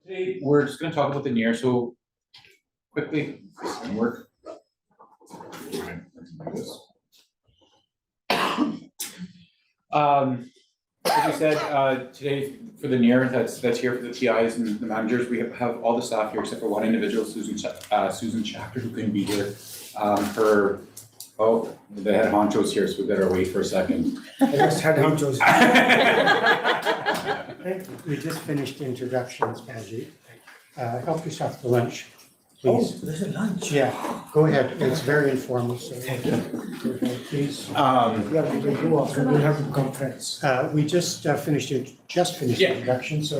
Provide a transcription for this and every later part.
Today, we're just going to talk about the NEIHR. So quickly, this can work. As we said, today for the NEIHR that's here for the TIs and the managers, we have all the staff here except for one individual, Susan Schachter, who couldn't be here. The head honcho's here, so we better wait for a second. I just had honchos. We just finished introductions, Paji. Help yourself to lunch, please. Oh, there's a lunch. Yeah, go ahead. It's very informal, so. Thank you. Please. Yeah, we will go after, we'll have a conference. We just finished introduction, so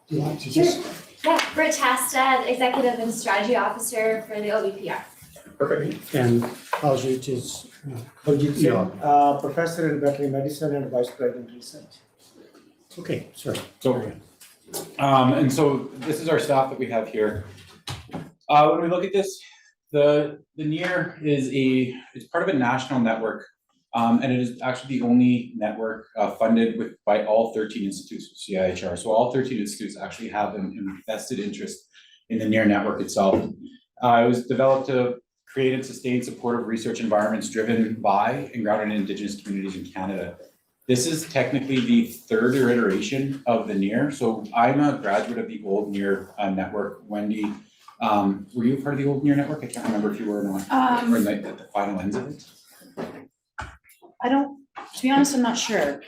do you want to just? Yeah, Britt Hastad, Executive and Strategy Officer for the OBPR. Perfect. And Paji is, Baljeet Yeah. Singh, Professor in Veterinary Medicine and Vice President Research. okay, sorry. So, and so this is our staff that we have here. When we look at this, the NEIHR it's part of a national network, and it is actually the only network funded by all 13 institutes with SK-NEIHR. So all 13 institutes actually have an invested interest in the NEIHR network itself. It was developed to create and sustain supportive research environments driven by and grounded in Indigenous communities in Canada. This is technically the third iteration of the NEIHR. So I'm a graduate of the old NEIHR network. Wendy, were you part of the old NEIHR network? I can't remember if you were or not, or at the final ends of it. To be honest, I'm not sure.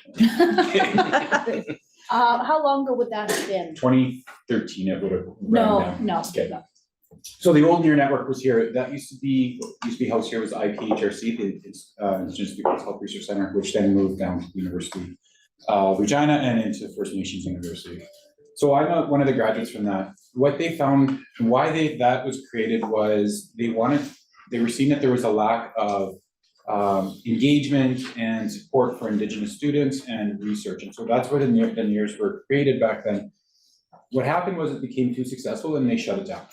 How long ago would that have been? 2013, it would have. No. So the old NEIHR network was here. That used to be housed here was IPHRC, the Indigenous Peoples Health Research Center, which then moved down to the University of Regina and into First Nations University. So I'm one of the graduates from that. What they found and why that was created was they were seeing that there was a lack of engagement and support for Indigenous students and research. And so that's where the NEIHRs were created back then. What happened was it became too successful and they shut it down.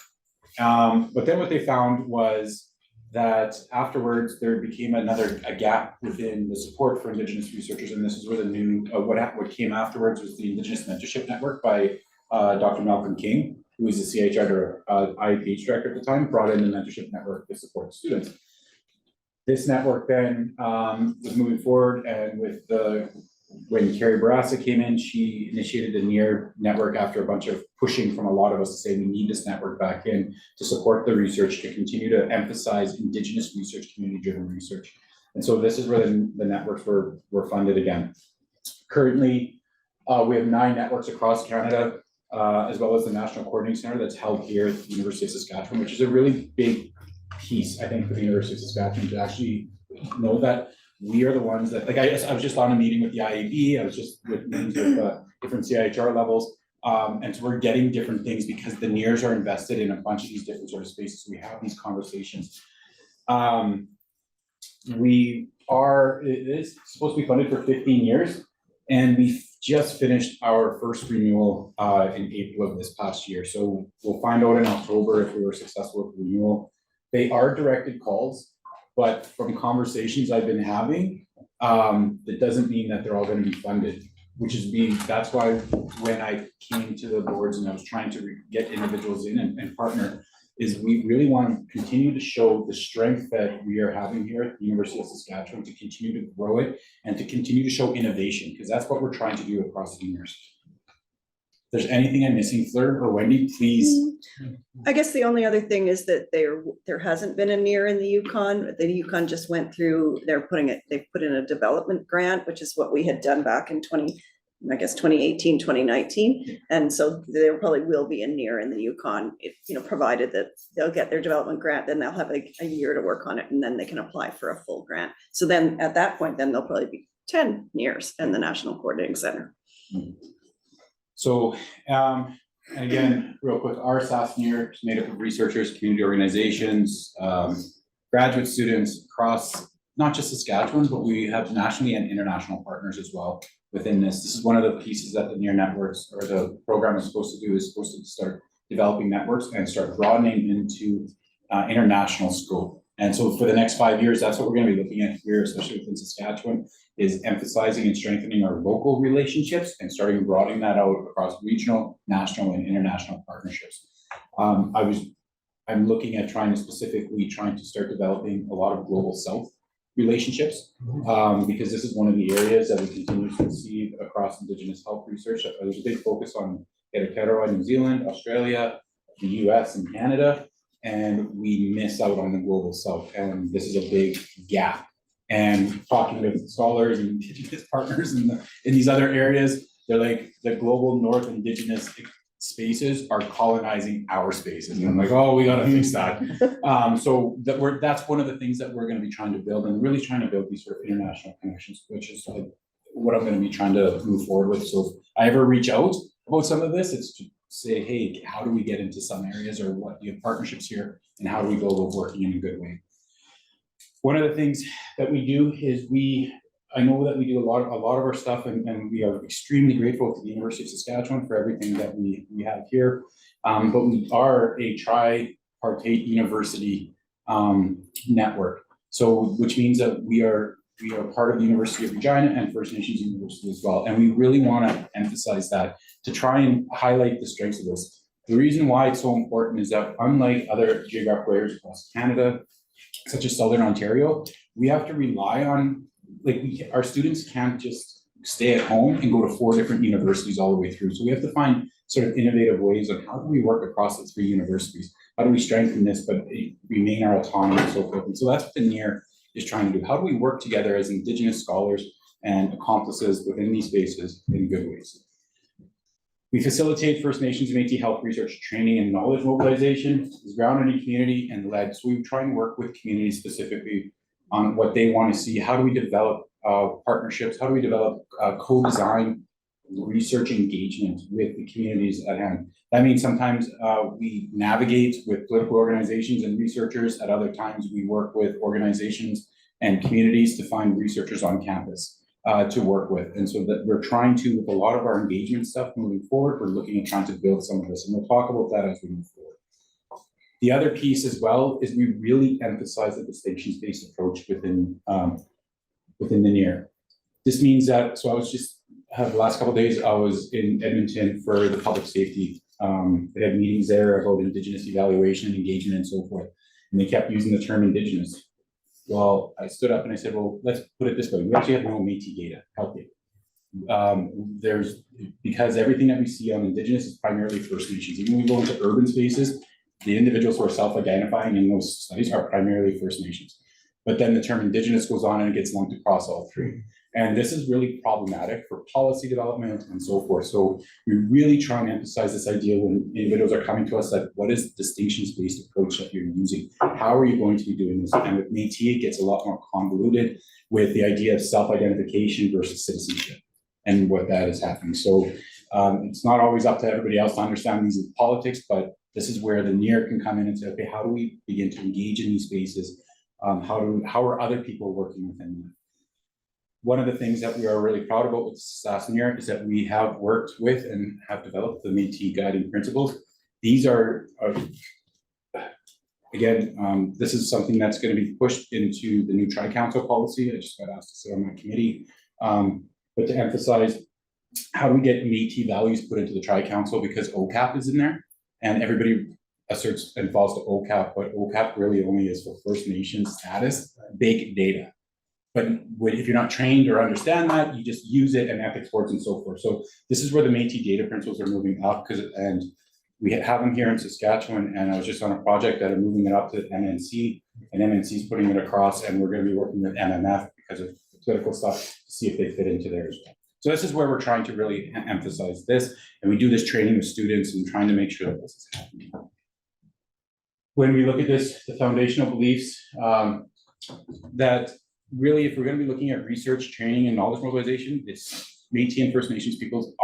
But then what they found was that afterwards there became a gap within the support for Indigenous researchers, and this is where the new what came afterwards was the Indigenous Mentorship Network by Dr. Malcolm King, who was the CIHR IPH director at the time, brought in the mentorship network to support students. This network then was moving forward, and when Carrie Barassa came in, she initiated a NEIHR network after a bunch of pushing from a lot of us to say we need this network back in to support the research, to continue to emphasize Indigenous research, community-driven research. And so this is where the networks were funded again. Currently, we have 9 networks across Canada, as well as the National Coordinating Center that's held here at the University of Saskatchewan, which is a really big piece, I think, for the University of Saskatchewan to actually know that we are the ones that, I was just on a meeting with the IAB, I was just with meetings with different CIHR levels, and so we're getting different things because the NEIHRs are invested in a bunch of these different sort of spaces. So we have these conversations. It is supposed to be funded for 15 years, and we just finished our first renewal in April of this past year. So we'll find out in October if we were successful with the renewal. They are directed calls, but from conversations I've been having, that doesn't mean that they're all going to be funded, that's why when I came to the boards and I was trying to get individuals in and partner, is we really want to continue to show the strength that we are having here at the University of Saskatchewan, to continue to grow it and to continue to show innovation, because that's what we're trying to do across the university. If there's anything I'm missing, Fleur or Wendy, please. I guess the only other thing is that there hasn't been a NEIHR in the Yukon. The Yukon just went through, they've put in a development grant, which is what we had done back in 2018, 2019. And so there probably will be a NEIHR in the Yukon, if, provided that they'll get their development grant, then they'll have a year to work on it, and then they can apply for a full grant. So then at that point, then there'll probably be 10 NEIHRs in the National Coordinating Center. So, and again, real quick, our SK-NEIHR is made up of researchers, community organizations, graduate students across not just Saskatchewan, but we have nationally and international partners as well within this. This is one of the pieces that the NEIHR networks or the program is supposed to do, is supposed to start developing networks and start broadening into international scope. And so for the next 5 years, that's what we're gonna be looking at here, especially within Saskatchewan, is emphasizing and strengthening our local relationships and starting broadening that out across regional, national, and international partnerships. I'm looking at trying to start developing a lot of global South relationships, because this is one of the areas that we continue to see across Indigenous health research. There's a big focus on Aotearoa, New Zealand, Australia, the US, and Canada, and we miss out on the global South, and this is a big gap. And talking with scholars and Indigenous partners in these other areas, they're like, the global North Indigenous spaces are colonizing our spaces. And I'm like, oh, we gotta fix that. So that's one of the things that we're gonna be trying to build, and really trying to build these sort of international connections, which is what I'm gonna be trying to move forward with. So if I ever reach out about some of this, it's to say, hey, how do we get into some areas, or what do you have partnerships here, and how do we go about working in a good way? One of the things that we do is I know that we do a lot of our stuff, and we are extremely grateful to the University of Saskatchewan for everything that we have here. But we are a tripartite university network. So, which means that we are part of the University of Regina and First Nations University as well. And we really want to emphasize that to try and highlight the strengths of this. The reason why it's so important is that unlike other geographical areas across Canada, such as Southern Ontario, we have to rely on, our students can't just stay at home and go to 4 different universities all the way through. So we have to find sort of innovative ways of how do we work across the 3 universities? How do we strengthen this, but remain our autonomy and so forth? And so that's what the NEIHR is trying to do. How do we work together as Indigenous scholars and accomplices within these spaces in good ways? We facilitate First Nations and Métis health research training and knowledge mobilization. It's grounded in community and led. So we try and work with communities specifically on what they want to see. How do we develop partnerships? How do we develop co-design research engagement with the communities at hand? That means sometimes we navigate with political organizations and researchers. At other times, we work with organizations and communities to find researchers on campus to work with. And so that we're trying to, with a lot of our engagement stuff moving forward, we're looking at trying to build some of this, and we'll talk about that as we move forward. The other piece as well is we really emphasize the distinctions-based approach within the NEIHR. This means that, so I was just, the last couple of days, I was in Edmonton for the public safety. They had meetings there about Indigenous evaluation and engagement and so forth. And they kept using the term Indigenous. Well, I stood up and I said, well, let's put it this way. We actually have no Métis data, health data. Because everything that we see on Indigenous is primarily First Nations. Even when we go into urban spaces, the individuals who are self-identifying in those studies are primarily First Nations. But then the term Indigenous goes on and it gets lumped across all 3. And this is really problematic for policy development and so forth. So we really try and emphasize this idea when individuals are coming to us that what is the distinctions-based approach that you're using? How are you going to be doing this? And with Métis, it gets a lot more convoluted with the idea of self-identification versus citizenship and what that is happening. So it's not always up to everybody else to understand these politics, but this is where the NEIHR can come in and say, okay, how do we begin to engage in these spaces? How are other people working within them? One of the things that we are really proud about with SK-NEIHR is that we have worked with and have developed the Métis guiding principles. These are again, this is something that's going to be pushed into the new Tri-Council policy. I just got asked to sit on that committee, but to emphasize how do we get Métis values put into the Tri-Council, because OCAP is in there and everybody asserts and falls to OCAP, but OCAP really only is for First Nations status, big data. But if you're not trained or understand that, you just use it in ethics boards and so forth. So this is where the Métis data principles are moving up, and we have them here in Saskatchewan. And I was just on a project that are moving it up to MNC, and MNC is putting it across, and we're going to be working with MMF because of the political stuff to see if they fit into there as well. So this is where we're trying to really emphasize this, and we do this training with students and trying to make sure that this is happening. When we look at this, the foundational beliefs that really, if we're going to be looking at research, training, and knowledge mobilization, this Métis and First Nations peoples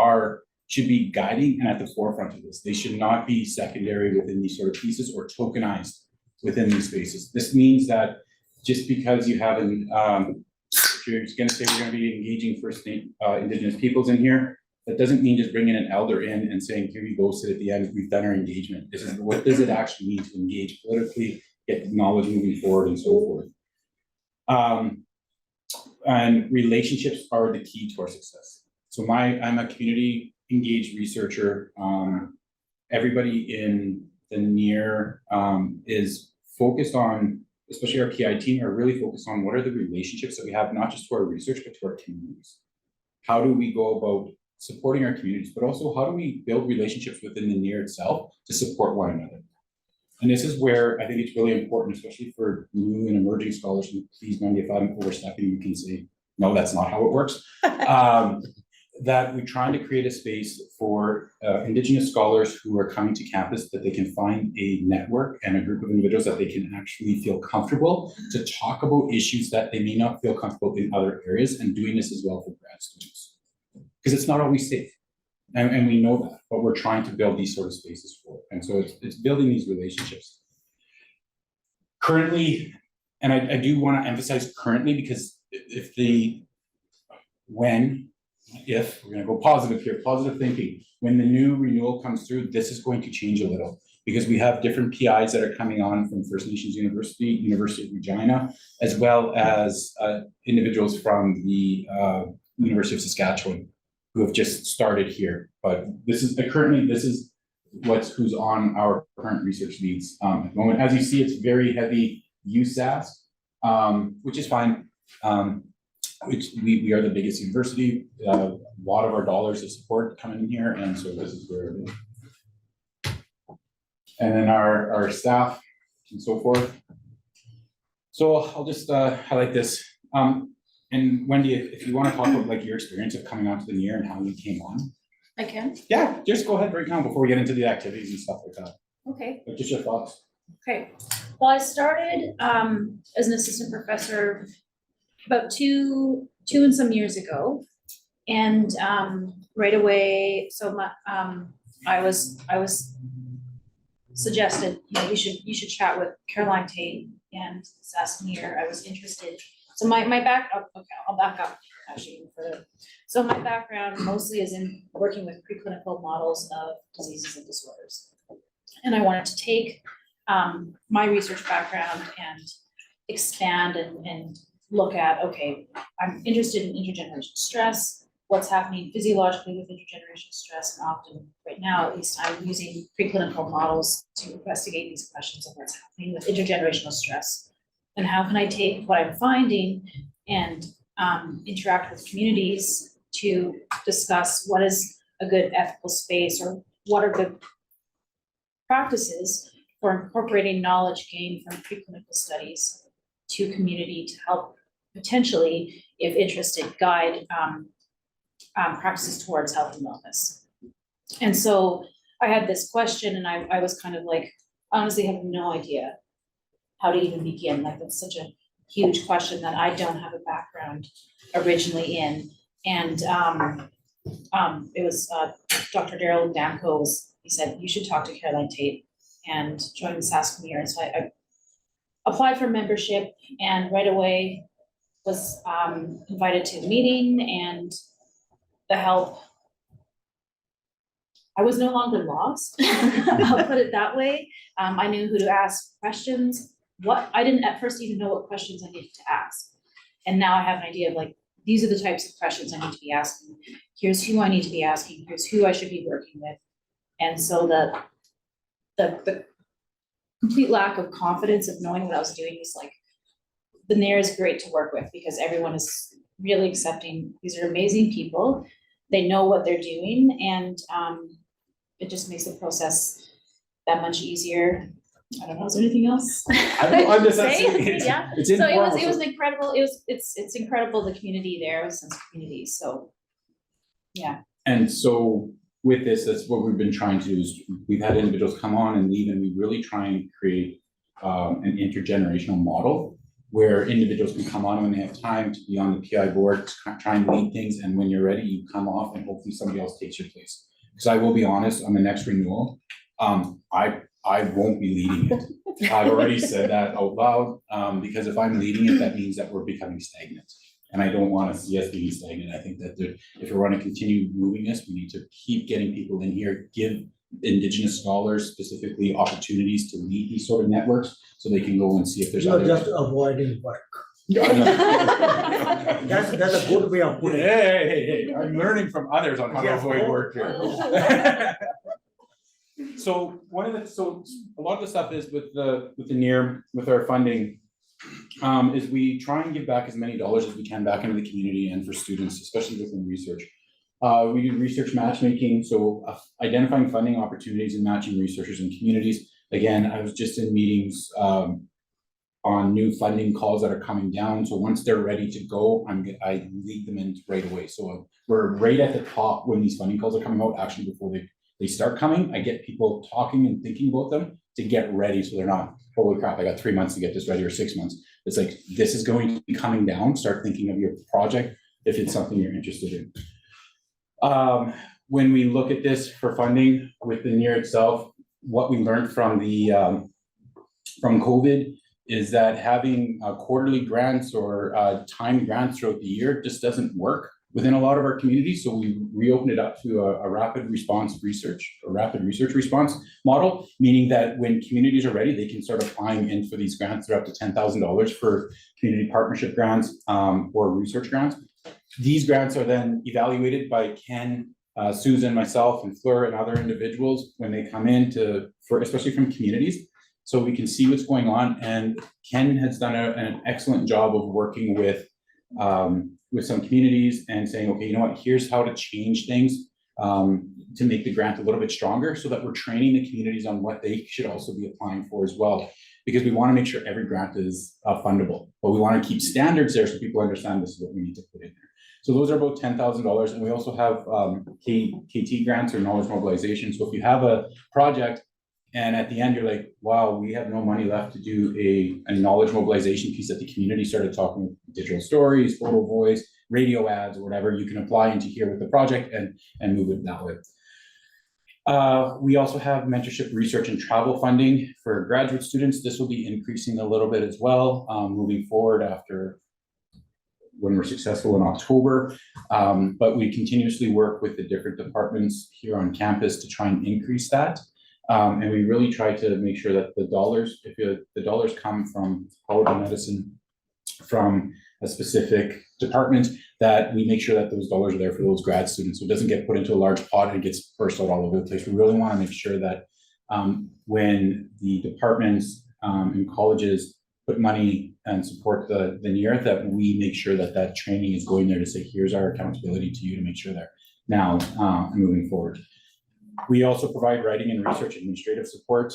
should be guiding and at the forefront of this. They should not be secondary within these sort of pieces or tokenized within these spaces. This means that just because you have if you're going to say we're going to be engaging First Indigenous peoples in here, that doesn't mean just bringing an elder in and saying, here you go, sit at the end, we've done our engagement. This is what does it actually mean to engage politically get knowledge moving forward and so forth. And relationships are the key to our success. So I'm a community engaged researcher. Everybody in the NEIHR is focused on, especially our PI team, are really focused on what are the relationships that we have, not just to our research, but to our communities. How do we go about supporting our communities, but also how do we build relationships within the NEIHR itself to support one another? And this is where I think it's really important, especially for new and emerging scholars, and please, Mandy, if I'm overstepping, you can say, no, that's not how it works. That we're trying to create a space for Indigenous scholars who are coming to campus, that they can find a network and a group of individuals that they can actually feel comfortable to talk about issues that they may not feel comfortable in other areas, and doing this as well for grad students. Because it's not always safe. And we know that, but we're trying to build these sort of spaces for it. And so it's building these relationships. Currently, and I do want to emphasize currently, because if we're going to go positive here, positive thinking, when the new renewal comes through, this is going to change a little, because we have different PIs that are coming on from First Nations University, University of Regina, as well as individuals from the University of Saskatchewan, who have just started here. But this is who's on our current research leads at the moment. As you see, it's very heavy USAS, which is fine. Which we are the biggest university. A lot of our dollars of support coming in here, and so this is where it is. And then our staff and so forth. So I'll just highlight this. And Wendy, if you want to talk about like your experience of coming onto the NEIHR and how you came on. I can? Yeah, just go ahead right now before we get into the activities and stuff like that. Okay. But just your thoughts. Okay. Well, I started as an assistant professor about two and some years ago. And right away, so I was suggested, you know, you should chat with Caroline Tate and SK-NEIHR. I was interested. So my background, okay, I'll back up actually even further. So my background mostly is in working with preclinical models of diseases and disorders. And I wanted to take my research background and expand and look at, okay, I'm interested in intergenerational stress, what's happening physiologically with intergenerational stress, and often right now, at least, I'm using preclinical models to investigate these questions of what's happening with intergenerational stress. And how can I take what I'm finding and interact with communities to discuss what is a good ethical space, or what are good practices for incorporating knowledge gained from preclinical studies to community to help potentially, if interested, guide practices towards health and wellness. And so I had this question, and I was kind of like, honestly have no idea how to even begin. Like, that's such a huge question that I don't have a background originally in. And it was Dr. Daryl Damko, he said, you should talk to Caroline Tate and join the SK-NEIHR. And so I applied for membership, and right away was invited to the meeting and the help. I was no longer lost, I'll put it that way. I knew who to ask questions. I didn't at first even know what questions I needed to ask. And now I have an idea of, like, these are the types of questions I need to be asking. Here's who I need to be asking. Here's who I should be working with. And so the complete lack of confidence of knowing what I was doing was like, the NEIHR is great to work with because everyone is really accepting. These are amazing people. They know what they're doing, and it just makes the process that much easier. I don't know, is there anything else? I'm just saying, Yeah. it's So informal, it was incredible. It's incredible, the community there, a sense of community. So yeah. And so with this, that's what we've been trying to do, is we've had individuals come on and leave, and we really try and create an intergenerational model where individuals can come on when they have time to be on the PI board, to try and lead things, and when you're ready, you come off and hopefully somebody else takes your place. Because I will be honest, on the next renewal, I won't be leading it. I've already said that out loud, because if I'm leading it, that means that we're becoming stagnant. And I don't want to see us being stagnant. I think that if we want to continue moving this, we need to keep getting people in here, give Indigenous scholars, specifically opportunities to lead these sort of networks, so they can go and see if there's You're other. just avoiding work. Yeah. That's a good way of putting it. Hey, I'm learning from others on how to Yes. avoid work here. So a lot of the stuff is with the NEIHR, with our funding, is we try and give back as many dollars as we can back into the community and for students, especially within research. We do research matchmaking, so identifying funding opportunities and matching researchers and communities. Again, I was just in meetings on new funding calls that are coming down. So once they're ready to go, I lead them in right away. So we're right at the top when these funding calls are coming out, actually before they start coming. I get people talking and thinking about them to get ready, so they're not, holy crap, I got 3 months to get this ready, or 6 months. It's like, this is going to be coming down. Start thinking of your project if it's something you're interested in. When we look at this for funding with the NEIHR itself, what we learned from from COVID is that having quarterly grants or timed grants throughout the year just doesn't work within a lot of our communities. So we reopened it up to a rapid research response model, meaning that when communities are ready, they can start applying in for these grants. They're up to $10,000 for community partnership grants or research grants. These grants are then evaluated by Ken, Susan, myself, and Fleur, and other individuals when they come in especially from communities. So we can see what's going on. And Ken has done an excellent job of working with some communities and saying, okay, you know what, here's how to change things to make the grant a little bit stronger, so that we're training the communities on what they should also be applying for as well. Because we want to make sure every grant is fundable, but we want to keep standards there so people understand this is what we need to put in there. So those are about $10,000. And we also have KT grants, or knowledge mobilization. So if you have a project and at the end you're like, wow, we have no money left to do a knowledge mobilization piece that the community started talking, digital stories, photo voice, radio ads, or whatever, you can apply into here with the project and move it that way. We also have mentorship, research, and travel funding for graduate students. This will be increasing a little bit as well, moving forward after when we're successful in October. But we continuously work with the different departments here on campus to try and increase that. And we really try to make sure that the dollars, the dollars come from college of medicine, from a specific department, that we make sure that those dollars are there for those grad students. So it doesn't get put into a large pot and it gets burst out all over the place. We really want to make sure that when the departments and colleges put money and support the NEIHR, that we make sure that that training is going there to say, here's our accountability to you to make sure that now moving forward. We also provide writing and research administrative support.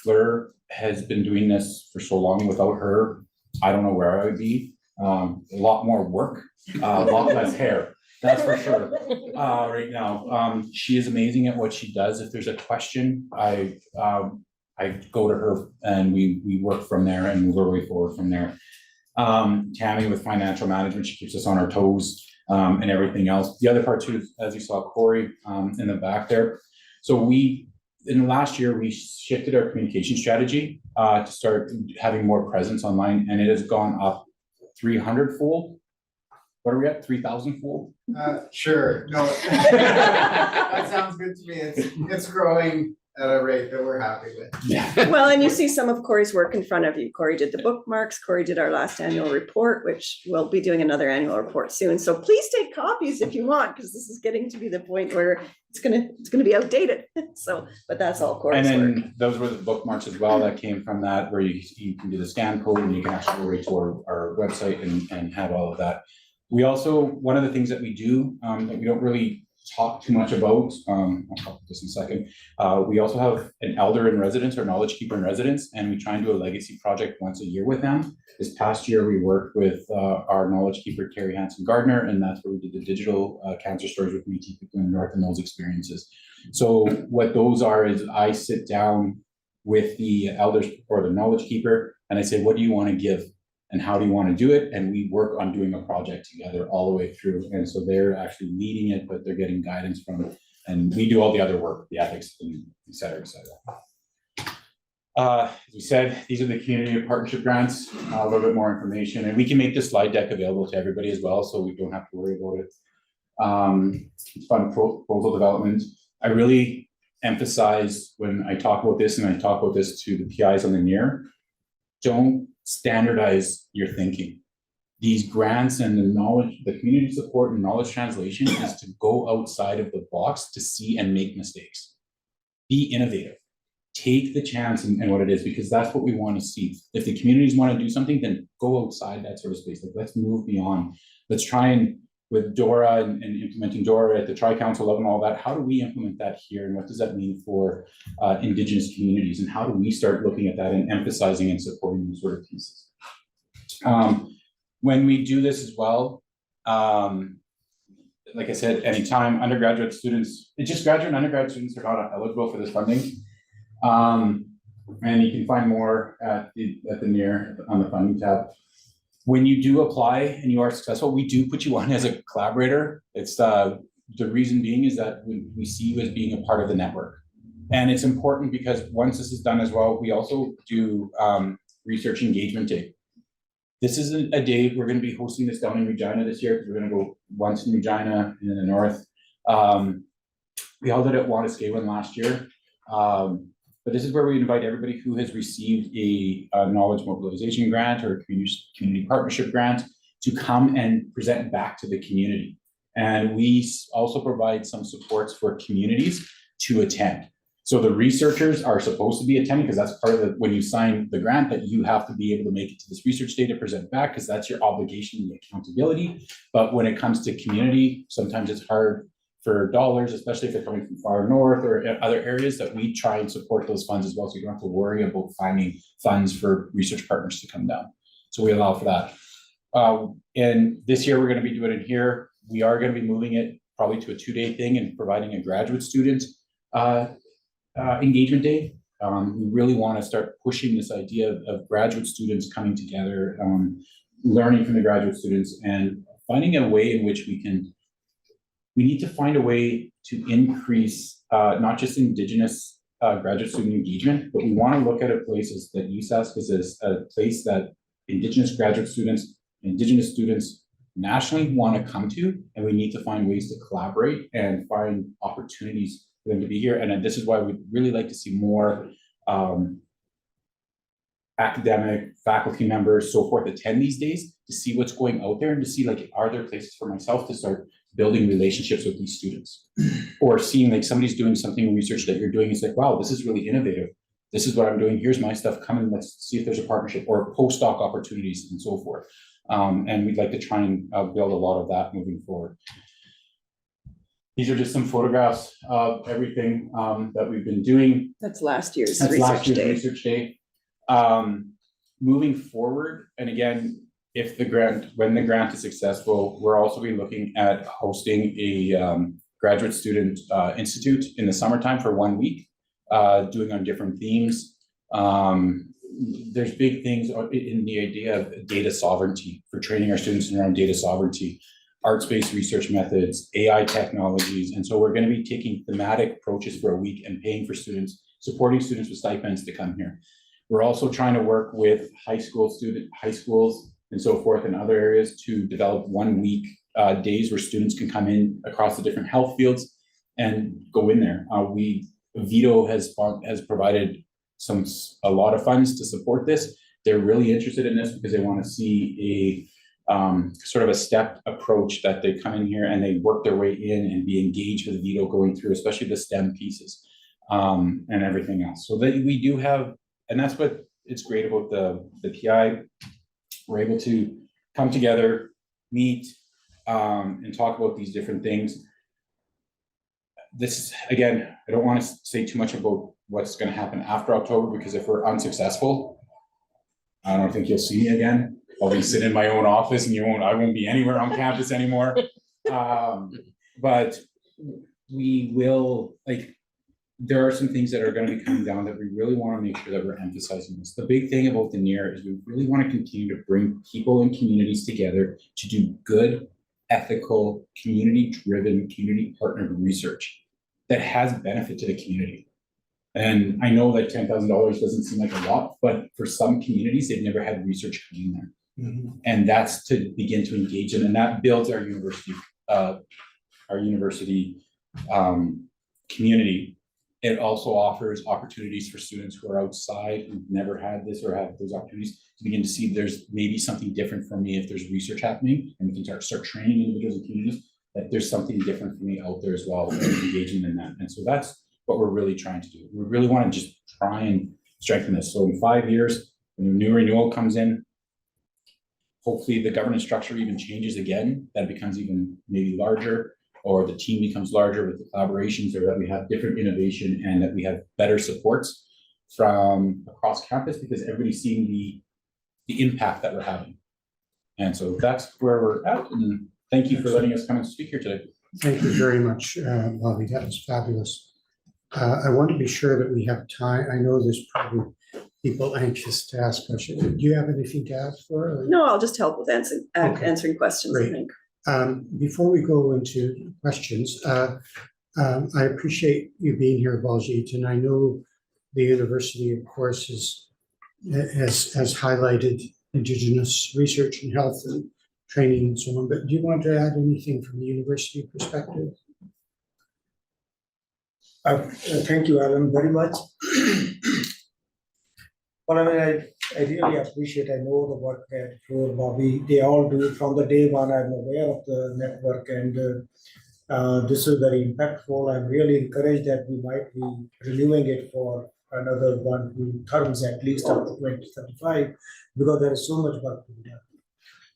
Fleur has been doing this for so long. Without her, I don't know where I would be. A lot more work, a lot less hair, that's for sure. Right now, she is amazing at what she does. If there's a question, I go to her and we work from there and move our way forward from there. Tammy with financial management, she keeps us on our toes and everything else. The other part too, as you saw Corey in the back there. So in the last year, we shifted our communication strategy to start having more presence online, and it has gone up 300-fold. What are we at? 3,000-fold? Sure. No, that sounds good to me. It's growing at a rate that we're happy with. Yeah. Well, and you see some of Corey's work in front of you. Corey did the bookmarks. Corey did our last annual report, which we'll be doing another annual report soon. So please take copies if you want, because this is getting to be the point where it's gonna be outdated. So, but that's all Corey's And work. then those were the bookmarks as well that came from that, where you can do the scan code and you can actually go right to our website and have all of that. We also, one of the things that we do that we don't really talk too much about, I'll talk about this in a second. We also have an elder in residence or knowledge keeper in residence, and we try and do a legacy project once a year with them. This past year, we worked with our knowledge keeper, Carrie Hanson-Gardner, and that's where we did the digital cancer stories with Métis people in the North and those experiences. So what those are is I sit down with the elders or the knowledge keeper, and I say, what do you want to give? And how do you want to do it? And we work on doing a project together all the way through. And so they're actually leading it, but they're getting guidance from it. And we do all the other work, the ethics, and et cetera, et cetera. As we said, these are the community partnership grants, a little bit more information. And we can make this slide deck available to everybody as well, so we don't have to worry about it. It's fund proposal development. I really emphasize when I talk about this, and I talk about this to the PIs on the NEIHR, don't standardize your thinking. These grants and the knowledge, the community support and knowledge translation is to go outside of the box to see and make mistakes. Be innovative. Take the chance and what it is, because that's what we want to see. If the communities want to do something, then go outside that sort of space. Like, let's move beyond. Let's try and with DORA and implementing DORA at the Tri-Council level and all that, how do we implement that here? And what does that mean for Indigenous communities? And how do we start looking at that and emphasizing and supporting these sort of pieces? When we do this as well, like I said, anytime undergraduate students, it's just graduate and undergraduate students are not eligible for this funding. And you can find more at the NEIHR on the funding tab. When you do apply and you are successful, we do put you on as a collaborator. It's the reason being is that we see you as being a part of the network. And it's important because once this is done as well, we also do research engagement day. This is a day, we're going to be hosting this down in Regina this year, because we're going to go once in Regina and in the north. We held it at Saskatchewan last year. But this is where we invite everybody who has received a knowledge mobilization grant or a community partnership grant to come and present back to the community. And we also provide some supports for communities to attend. So the researchers are supposed to be attending, because that's part of when you sign the grant, that you have to be able to make it to this research day to present back, because that's your obligation and the accountability. But when it comes to community, sometimes it's hard for dollars, especially if they're coming from far north or other areas, that we try and support those funds as well. So you don't have to worry about finding funds for research partners to come down. So we allow for that. And this year we're going to be doing it here. We are going to be moving it probably to a 2-day thing and providing a graduate student engagement day. We really want to start pushing this idea of graduate students coming together, learning from the graduate students, and finding a way in which we need to find a way to increase not just Indigenous graduate student engagement, but we want to look at a place that USask is a place that Indigenous graduate students, Indigenous students nationally want to come to, and we need to find ways to collaborate and find opportunities for them to be here. And this is why we'd really like to see more academic faculty members, so forth, attend these days to see what's going out there and to see, like, are there places for myself to start building relationships with these students, or seeing like somebody's doing something research that you're doing. It's like, wow, this is really innovative. This is what I'm doing. Here's my stuff. Come and let's see if there's a partnership or postdoc opportunities and so forth. And we'd like to try and build a lot of that moving forward. These are just some photographs of everything that we've been doing. That's last year's That's research last year's day. research day. Moving forward, and again, when the grant is successful, we're also be looking at hosting a graduate student institute in the summertime for 1 week, doing on different themes. There's big things in the idea of data sovereignty, for training our students around data sovereignty, arts-based research methods, AI technologies. And so we're going to be taking thematic approaches for a week and paying for students, supporting students with stipends to come here. We're also trying to work with high schools and so forth in other areas to develop 1 week days where students can come in across the different health fields and go in there. VITO has provided a lot of funds to support this. They're really interested in this because they want to see a sort of a step approach, that they come in here and they work their way in and be engaged with VITO going through, especially the STEM pieces and everything else. So that we do have, and that's what it's great about the PI. We're able to come together, meet, and talk about these different things. This, again, I don't want to say too much about what's going to happen after October, because if we're unsuccessful, I don't think you'll see me again. I'll be sitting in my own office, and I won't be anywhere on campus anymore. But we will, there are some things that are going to be coming down that we really want to make sure that we're emphasizing this. The big thing about the NEIHR is we really want to continue to bring people and communities together to do good, ethical, community-driven, community-partnered research that has benefit to the community. And I know that $10,000 doesn't seem like a lot, but for some communities, they've never had research coming there. Mm-hmm. And that's to begin to engage in, and that builds our university community. It also offers opportunities for students who are outside, who've never had this or have those opportunities, to begin to see there's maybe something different for me if there's research happening, and we can start training individuals and communities, that there's something different for me out there as well, and engaging in that. And so that's what we're really trying to do. We really want to just try and strengthen this. So in 5 years, when a new renewal comes in, hopefully the governance structure even changes again, that it becomes even maybe larger, or the team becomes larger with the collaborations, or that we have different innovation and that we have better supports from across campus, because everybody's seeing the impact that we're having. And so that's where we're at. And thank you for letting us come and speak here today. Thank you very much, Bobby. That was fabulous. I want to be sure that we have time. I know there's probably people anxious to ask questions. Do you have anything to ask for? No, I'll just help with answering, Okay. answering questions, I Great. think. Before we go into questions, I appreciate you being here, Baljeet, and I know the university, of course, has highlighted Indigenous research and health and training and so on, but do you want to add anything from the university perspective? Thank you, Alan, very much. Well, I mean, I really appreciate, I know the work that Floor, Bobby, they all do from the day one. I'm aware of the network, and this is very impactful. I'm really encouraged that we might be renewing it for another 1-2 terms at least up to 2035, because there is so much work to be done.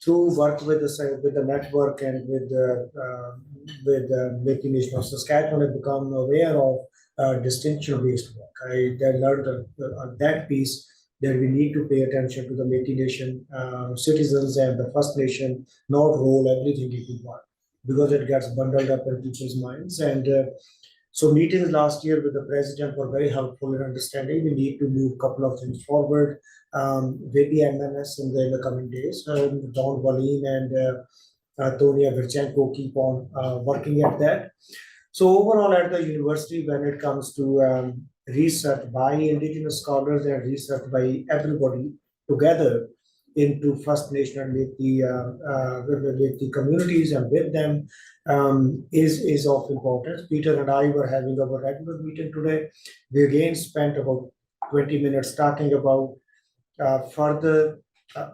To work with the network and with the Métis Nation of Saskatchewan, have become aware of distinction-based work. I learned on that piece that we need to pay attention to the Métis Nation citizens and the First Nation, not roll everything into one, because it gets bundled up in people's minds. And so meetings last year with the president were very helpful in understanding we need to move a couple of things forward with the MNS in the coming days. Don Wallin and Tonia Virchenko keep on working at that. So overall at the university, when it comes to research by Indigenous scholars and research by everybody together into First Nation and with the communities and with them is of importance. Peter and I were having our regular meeting today. We again spent about 20 minutes talking about further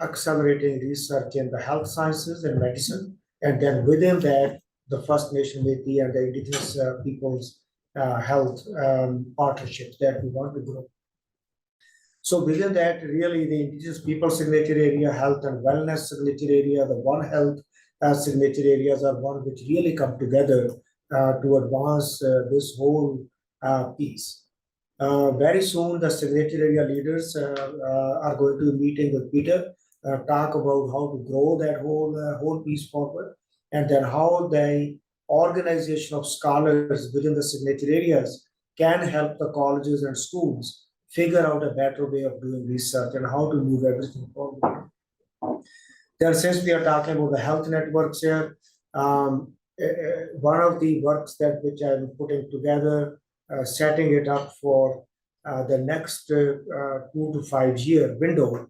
accelerating research in the health sciences and medicine, and then within that, the First Nation Métis and the Indigenous peoples health partnerships that we want to grow. So within that, really the Indigenous people signature area, health and wellness signature area, the One Health signature areas are one which really come together to advance this whole piece. Very soon, the signature area leaders are going to be meeting with Peter, talk about how to grow that whole piece forward, and then how the organization of scholars within the signature areas can help the colleges and schools figure out a better way of doing research and how to move everything forward. Then, since we are talking about the health networks here, one of the works that which I'm putting together, setting it up for the next 2 to 5 year window,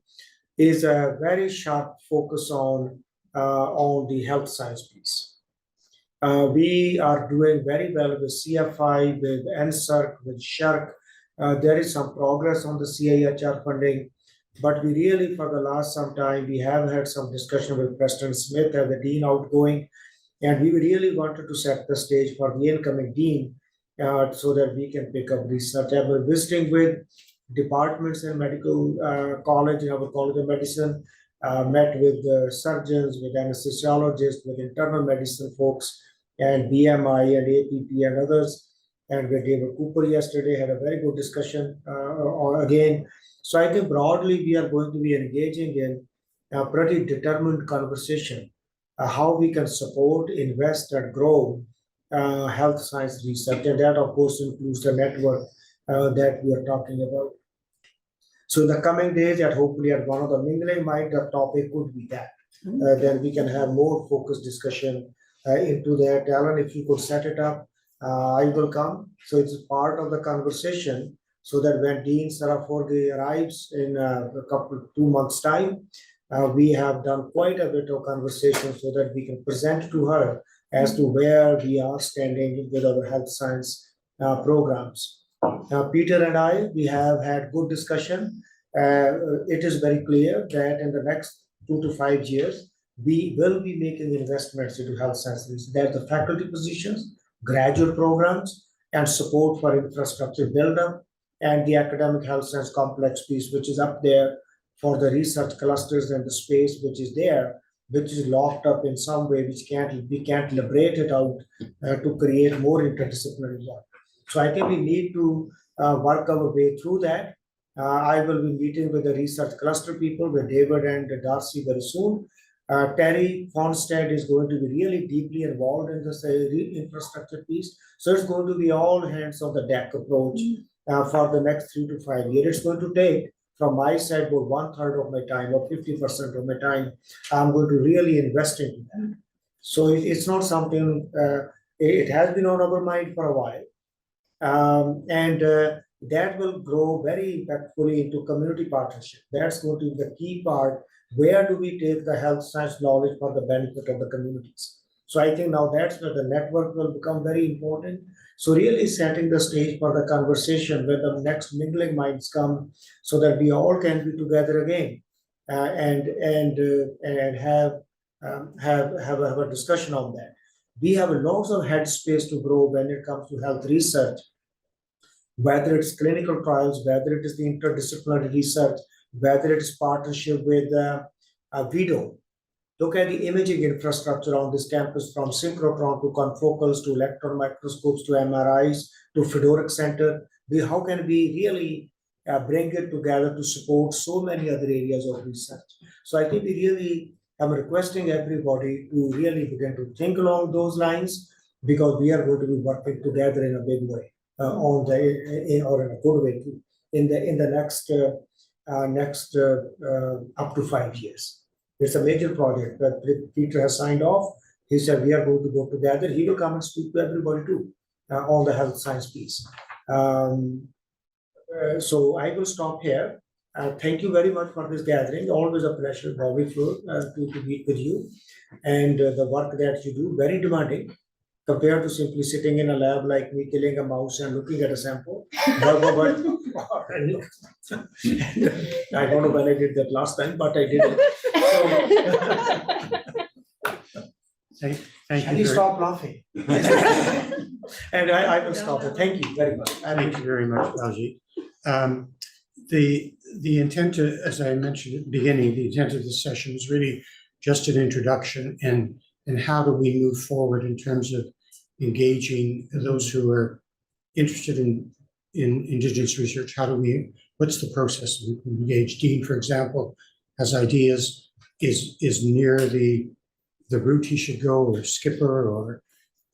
is a very sharp focus on the health science piece. We are doing very well with CFI, with NSERC, with SHERC. There is some progress on the CIHR funding, but we really, for the last some time, we have had some discussion with President Smith and the Dean outgoing, and we really wanted to set the stage for the incoming Dean so that we can pick up research. I was visiting with departments in medical college, in our College of Medicine, met with surgeons, with anesthesiologists, with internal medicine folks, and BMI and APP and others. And with David Cooper yesterday, had a very good discussion again. So I think broadly we are going to be engaging in a pretty determined conversation, how we can support, invest, and grow health science research. And that, of course, includes the network that we are talking about. So in the coming days, and hopefully at one of the Mingling Minds, the topic could be that. Then we can have more focused discussion into that. Alan, if you could set it up, I will come. So it's part of the conversation, so that when Dean Sarah Forge arrives in 2 months' time, we have done quite a bit of conversation so that we can present to her as to where we are standing with our health science programs. Peter and I, we have had good discussion. It is very clear that in the next 2 to 5 years, we will be making investments into health sciences. There are the faculty positions, graduate programs, and support for infrastructure build-up, and the academic health science complex piece, which is up there for the research clusters and the space which is there, which is locked up in some way, we can't liberate it out to create more interdisciplinary work. So I think we need to work our way through that. I will be meeting with the research cluster people, with David and Darcy very soon. Terry Fonstead is going to be really deeply involved in this infrastructure piece. So it's going to be all hands on the deck approach for the next 3 to 5 years. It's going to take, from my side, about 1/3 of my time or 50% of my time. I'm going to really invest into that. So it's not something, it has been on our mind for a while. And that will grow very impactfully into community partnership. That's going to be the key part. Where do we take the health science knowledge for the benefit of the communities? So I think now that's where the network will become very important. So really setting the stage for the conversation when the next Mingling Minds come, so that we all can be together again and have a discussion on that. We have lots of headspace to grow when it comes to health research, whether it's clinical trials, whether it is the interdisciplinary research, whether it is partnership with VIDO. Look at the imaging infrastructure on this campus, from synchrotron to confocals to electron microscopes to MRIs to Fedoric Center. How can we really bring it together to support so many other areas of research? So I think we really am requesting everybody to really begin to think along those lines, because we are going to be working together in a big way, or in a good way too, in the next up to 5 years. It's a major project that Peter has signed off. He said we are going to go together. He will come and speak to everybody too on the health science piece. So I will stop here. Thank you very much for this gathering. Always a pleasure, Bobby, to meet with you. And the work that you do, very demanding, compared to simply sitting in a lab like me, killing a mouse and looking at a sample. I don't know when I did that last time, but I did it. Thank Can you. you stop laughing? And I will stop it. Thank you very much. Thank you very much, Baljeet. The intent, as I mentioned at the beginning, the intent of this session is really just an introduction, and how do we move forward in terms of engaging those who are interested in Indigenous research. What's the process we can engage? Dean, for example, has ideas, is near the route he should go, or Skipper,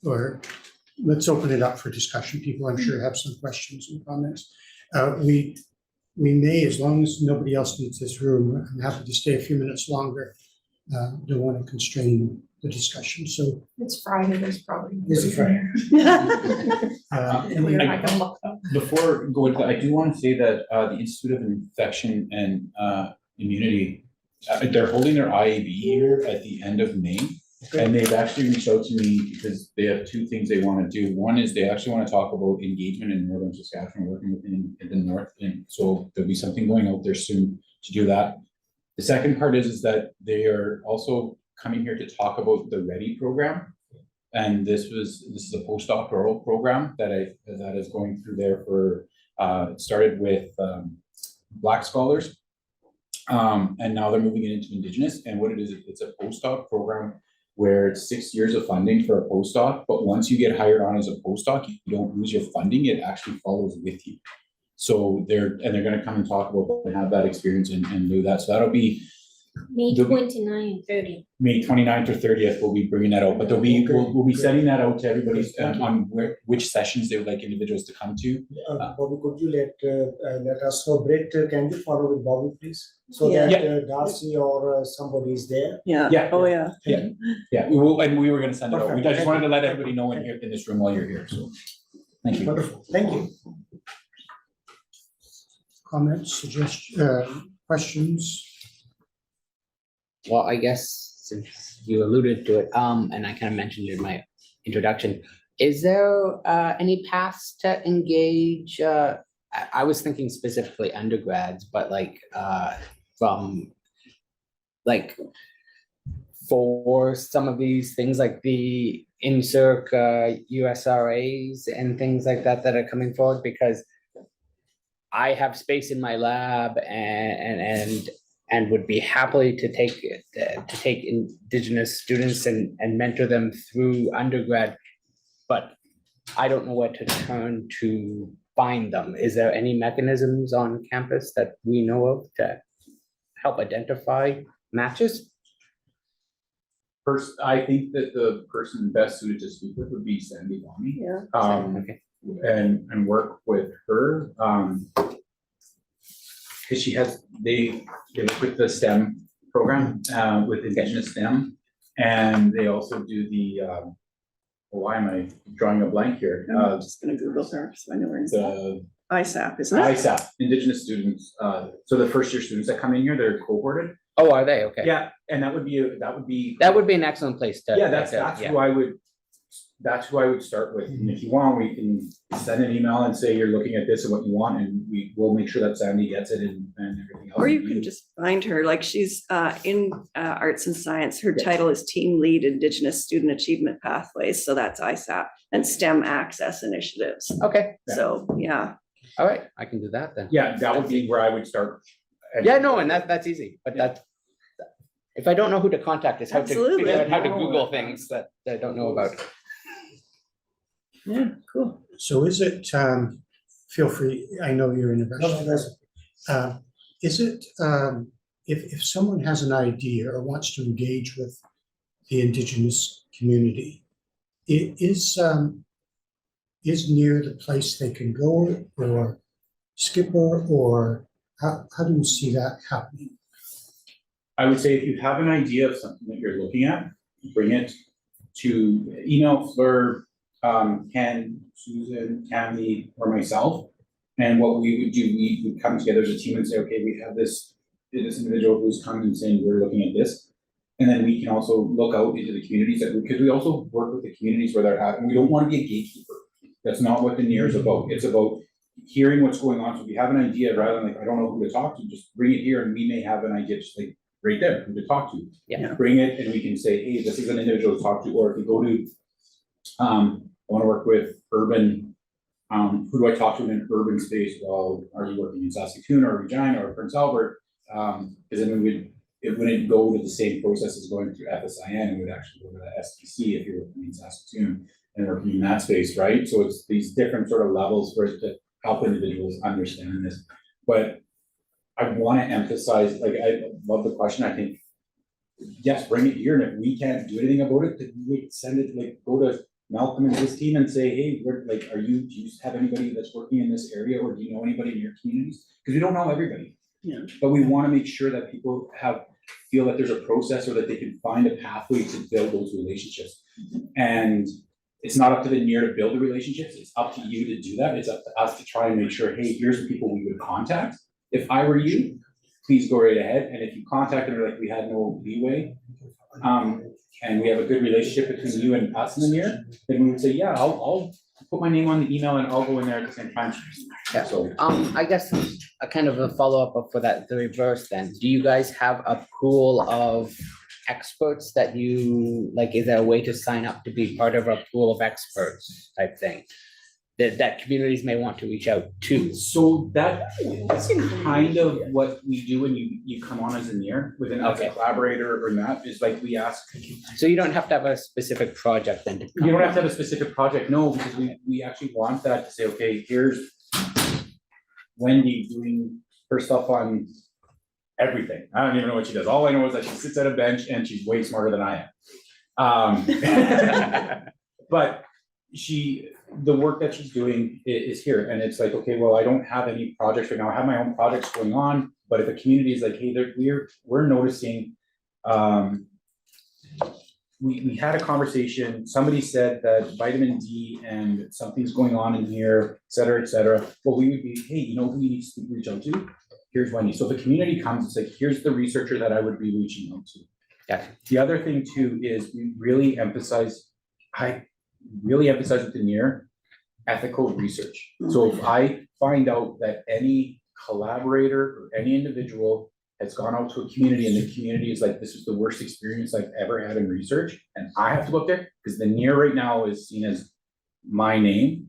or let's open it up for discussion. People, I'm sure, have some questions and comments. We may, as long as nobody else needs this room, I'm happy to stay a few minutes longer. Don't want to constrain the discussion, so. It's Friday, there's probably. This is Friday. Before going, I do want to say that the Institute of Infection and Immunity, they're holding their IAB here at the end of May. And they've actually reached out to me because they have 2 things they want to do. One is they actually want to talk about engagement in northern Saskatchewan, working within the north, and so there'll be something going out there soon to do that. The second part is that they are also coming here to talk about the READY program. And this is a postdoctoral program that is going through there for, it started with Black scholars, and now they're moving it into Indigenous. And what it is, it's a postdoc program where it's 6 years of funding for a postdoc, but once you get hired on as a postdoc, you don't lose your funding, it actually follows with you. So they're gonna come and talk about and have that experience and do that. So that'll be May 29 and 30. May 29th or 30th, we'll be bringing that out, but we'll be sending that out to everybody on which sessions they would like individuals to come to. Bobby, could you let us know? Brett, can you follow with Bobby, please? So Yeah. that Darcy or somebody is there. Yeah. Yeah. Oh, yeah. Yeah, we were gonna send it out. I just wanted to let everybody know in this room while you're here, so. Thank you. Wonderful. Thank you. Comments, suggestions, questions? Well, I guess since you alluded to it, and I kind of mentioned in my introduction, Is there any paths to engage, I was thinking specifically undergrads, but like from like for some of these things like the INSERC USRAs and things like that that are coming forward, because I have space in my lab and would be happily to take Indigenous students and mentor them through undergrad, but I don't know where to turn to find them. Is there any mechanisms on campus that we know of to help identify matches? First, I think that the person best suited to speak with would be Sandy Wami. Yeah. Okay. And work with her, because she has, they work with the STEM program, with Indigenous STEM. And they also do the, why am I drawing a blank here? I'm just gonna Google her, so I know where it's at. The ISAP, isn't it? ISAP, Indigenous students, so the first year students that come in here, they're cohorted. Oh, are they? Okay. Yeah, and that would be an excellent place to. yeah, that's who I would start with. And if you want, we can send an email and say you're looking at this and what you want, and we will make sure that Sandy gets it and everything else. Or you can just find her, like she's in arts and science. Her title is Team Lead Indigenous Student Achievement Pathways, so that's ISAP, and STEM Access Initiatives. Okay, So, yeah. all right, I can do that then. Yeah, that would be where I would start. Yeah, no, and that's easy, but that's, if I don't know who to contact, it's how to Absolutely. figure out how to Google things that I don't know about. Yeah, cool. So is it, feel free, I know you're in a No, rush. that's- Is it, if someone has an idea or wants to engage with the Indigenous community, is near the place they can go, or Skipper, or how do you see that happening? I would say if you have an idea of something that you're looking at, bring it to email Fleur, Ken, Susan, Tammy, or myself. And what we would do, we would come together as a team and say, okay, we have this individual who's coming and saying, we're looking at this. And then we can also look out into the communities because we also work with the communities where they're at, and we don't want to be a gatekeeper. That's not what the NEIHR is about. It's about hearing what's going on. So if you have an idea, rather than like, I don't know who to talk to, just bring it here and we may have an idea just like right there, who to talk to. Yeah. Bring it and we can say, hey, this is an individual to talk to, or if you go to, I want to work with urban, who do I talk to in an urban space? Well, are you working in Saskatoon or Regina or Prince Albert? Because then it wouldn't go to the same process as going through FSIN, it would actually go to the SPC if you're working in Saskatoon and working in that space, right? So it's these different sort of levels for it to help individuals understand this. But I want to emphasize, like, I love the question. I think, yes, bring it here. And if we can't do anything about it, then we send it, like, go to Malcolm and his team and say, hey, do you have anybody that's working in this area, or do you know anybody in your communities? Because we don't know everybody. Yeah. But we want to make sure that people feel that there's a process, or that they can find a pathway to build those relationships. And it's not up to the NEIHR to build the relationships. It's up to you to do that. It's up to us to try and make sure, hey, here's the people we would contact. If I were you, please go right ahead. And if you contact them, like, we had no leeway, and we have a good relationship between you and us in the NEIHR, then we would say, yeah, I'll put my name on the email and I'll go in there at the same time. Yeah. So I guess a kind of a follow-up for that, the reverse then. Do you guys have a pool of experts that you, like, is there a way to sign up to be part of a pool of experts type thing? That communities may want to reach out to? So that's kind of what we do when you come on as a NEIHR, with an Okay. collaborator or not, is like we ask. So you don't have to have a specific project then to come? You don't have to have a specific project, no, because we actually want that to say, okay, here's Wendy doing her stuff on everything. I don't even know what she does. All I know is that she sits at a bench and she's way smarter than I am. But the work that she's doing is here, and it's like, okay, well, I don't have any projects right now. I have my own projects going on, but if a community is like, hey, we're noticing, we had a conversation, somebody said that vitamin D and something's going on in here, et cetera. Well, we would be, hey, you know who you need to reach out to? Here's Wendy. So if the community comes, it's like, here's the researcher that I would be reaching out to. Yeah. The other thing too is we really emphasize, really emphasize with the NEIHR, ethical research. So if I find out that any collaborator or any individual has gone out to a community and the community is like, this is the worst experience I've ever had in research, and I have to go up there, because the NEIHR right now is seen as my name,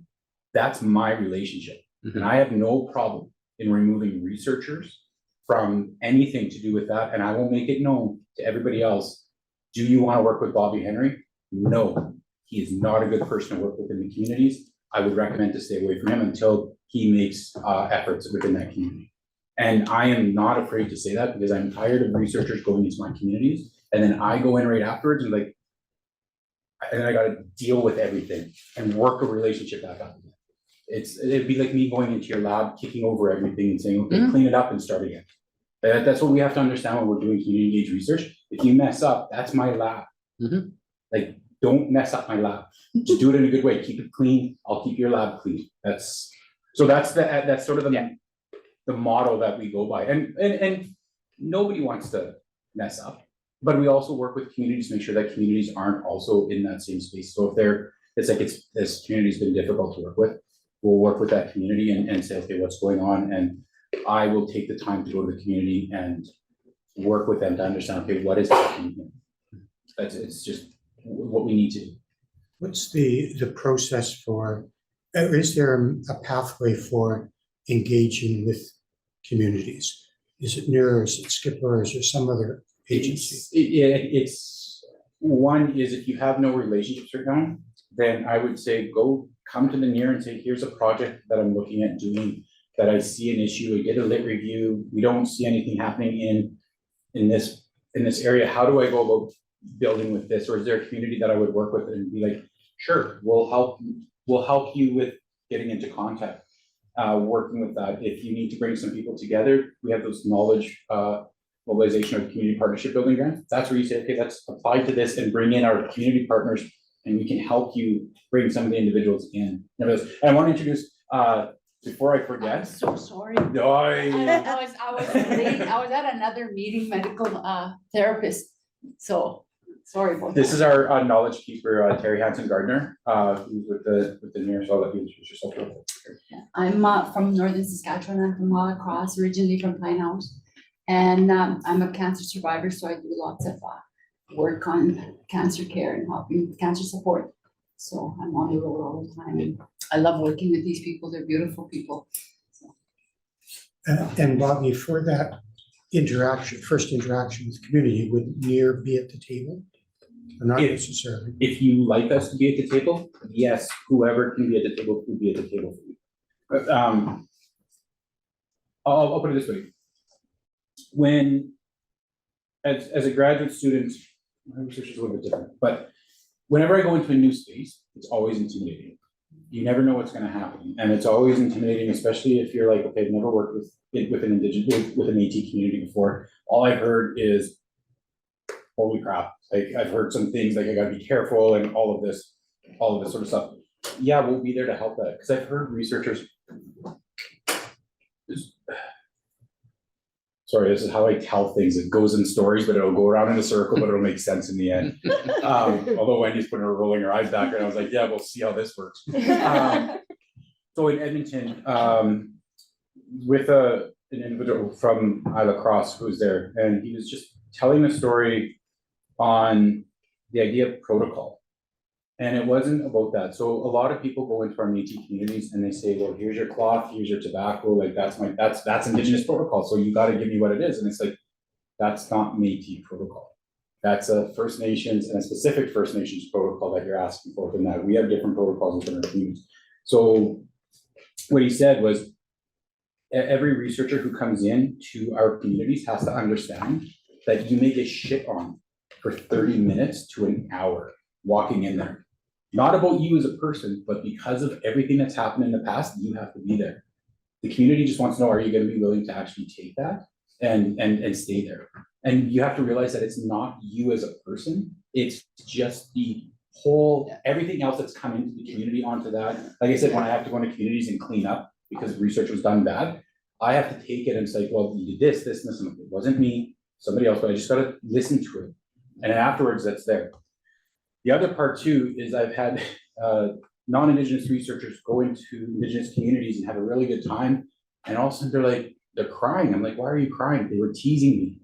that's my relationship. And I have no problem in removing researchers from anything to do with that, and I will make it known to everybody else. Do you want to work with Bobby Henry? No, he is not a good person to work with in the communities. I would recommend to stay away from him until he makes efforts within that community. And I am not afraid to say that, because I'm tired of researchers going into my communities, and then I go in right afterwards and like, and then I gotta deal with everything and work a relationship back up. It'd be like me going into your lab, kicking over everything and saying, okay, clean it up and start again. That's what we have to understand when we're doing community engaged research. If you mess up, that's my lab. Like, don't mess up my lab. Just do it in a good way. Keep it clean. I'll keep your lab clean. That's sort of the model that we go by. And nobody wants to mess up, but we also work with communities to make sure that communities aren't also in that same space. So if this community's been difficult to work with, we'll work with that community and say, okay, what's going on? And I will take the time to go to the community and work with them to understand, okay, what is happening here? It's just what we need to do. What's the process for, or is there a pathway for engaging with communities? Is it NEIHR, or is it Skipper, or is there some other agency? It's one is, if you have no relationships right now, then I would say come to the NEIHR and say, here's a project that I'm looking at doing, that I see an issue, we get a lit review, we don't see anything happening in this area. How do I go about building with this? Or is there a community that I would work with and be like, sure, we'll help you with getting into contact, working with that. If you need to bring some people together, we have those knowledge mobilization or community partnership building grants. That's where you say, okay, let's apply to this and bring in our community partners, and we can help you bring some of the individuals in. And I want to introduce, before I forget. I'm so sorry. No, I was late. I was at another meeting, medical therapist, so sorry about that. This is our knowledge keeper, Terry Hansen Gardner, who's with the NEIHR, so I'll let you introduce yourself. I'm from northern Saskatchewan. I'm from Wild Cross, originally from Pine House. And I'm a cancer survivor, so I do lots of work on cancer care and helping with cancer support. So I'm on the road all the time, and I love working with these people. They're beautiful people. So. And Bobby, for that first interaction with community, would NEIHR be at the table? Or not necessarily? If you like us to be at the table, yes, whoever can be at the table will be at the table for you. But, I'll put it this way. As a graduate student, my research is a little bit different, but whenever I go into a new space, it's always intimidating. You never know what's going to happen, and it's always intimidating, especially if you're like, okay, I've never worked with an Indigenous, with an AT community before. All I've heard is, holy crap! Like, I've heard some things like I got to be careful and all of this sort of stuff. Yeah, we'll be there to help that, because I've heard researchers. Sorry, this is how I tell things. It goes in stories, but it'll go around in a circle, but it'll make sense in the end. Although Wendy's putting her rolling her eyes back, and I was like, yeah, we'll see how this works. So in Edmonton, with an individual from Isla Cross who was there, and he was just telling a story on the idea of protocol. And it wasn't about that. So a lot of people go into our Métis communities and they say, well, here's your cloth, here's your tobacco, like that's Indigenous protocol. So you got to give me what it is. And it's like, that's not Métis protocol. That's a First Nations and a specific First Nations protocol that you're asking for from that. We have different protocols within our communities. So what he said was, every researcher who comes in to our communities has to understand that you may get shit on for 30 minutes to an hour walking in there. Not about you as a person, but because of everything that's happened in the past, you have to be there. The community just wants to know, are you going to be willing to actually take that and stay there? And you have to realize that it's not you as a person, it's just the whole, everything else that's come into the community onto that. Like I said, when I have to go into communities and clean up because research was done bad, I have to take it and say, well, you did this, and it wasn't me, somebody else, but I just got to listen to it. And then afterwards, that's there. The other part too is I've had non-Indigenous researchers go into Indigenous communities and have a really good time, and all of a sudden they're crying. I'm like, why are you crying? They were teasing me.